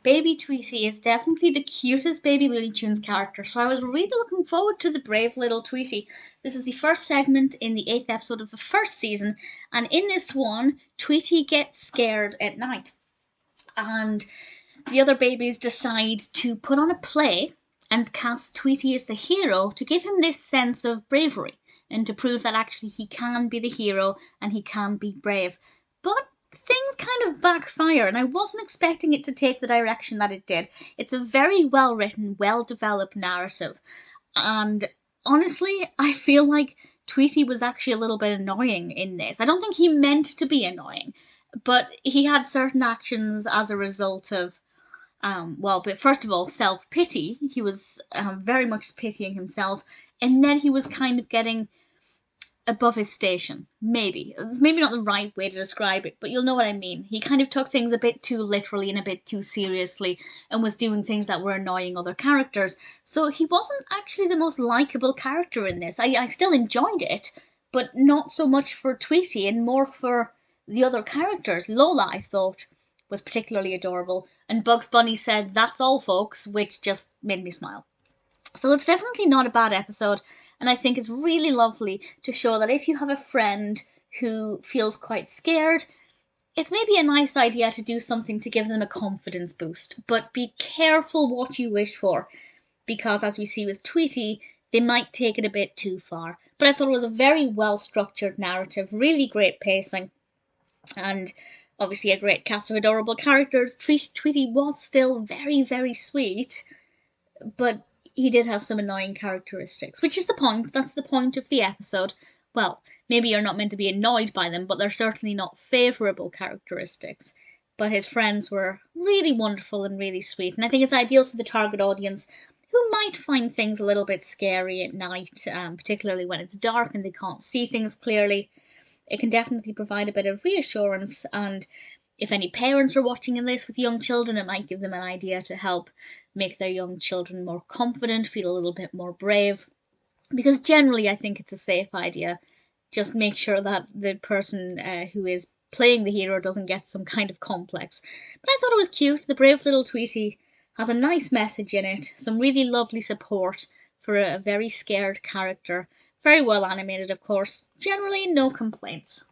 Baby Tweety is definitely the cutest Baby Looney Tunes character, so I was really looking forward to the brave little Tweety. This is the first segment in the 8th episode of the first season, and in this one, Tweety gets scared at night. And the other babies decide to put on a play and cast Tweety as the hero to give him this sense of bravery and to prove that actually he can be the hero and he can be brave. But things kind of backfire, and I wasn't expecting it to take the direction that it did. It's a very well written, well developed narrative, and honestly, I feel like Tweety was actually a little bit annoying in this. I don't think he meant to be annoying, but he had certain actions as a result of but first of all, self-pity. He was very much pitying himself, and then he was kind of getting above his station. Maybe. It's maybe not the right way to describe it, but you'll know what I mean. He kind of took things a bit too literally and a bit too seriously and was doing things that were annoying other characters. So he wasn't actually the most likeable character in this. I still enjoyed it, but not so much for Tweety and more for the other characters. Lola, I thought, was particularly adorable, and Bugs Bunny said, "That's all, folks," which just made me smile. So it's definitely not a bad episode, and I think it's really lovely to show that if you have a friend who feels quite scared, it's maybe a nice idea to do something to give them a confidence boost. But be careful what you wish for, because as we see with Tweety, they might take it a bit too far. But I thought it was a very well structured narrative, really great pacing, and obviously a great cast of adorable characters. Tweety was still very, very sweet, but he did have some annoying characteristics, which is the point. That's the point of the episode. Well, maybe you're not meant to be annoyed by them, but they're certainly not favourable characteristics. But his friends were really wonderful and really sweet, and I think it's ideal for the target audience who might find things a little bit scary at night, particularly when it's dark and they can't see things clearly. It can definitely provide a bit of reassurance, and if any parents are watching this with young children, it might give them an idea to help make their young children more confident, feel a little bit more brave. Because generally, I think it's a safe idea. Just make sure that the person who is playing the hero doesn't get some kind of complex. But I thought it was cute. The brave little Tweety has a nice message in it, some really lovely support for a very scared character. Very well animated, of course. Generally, no complaints.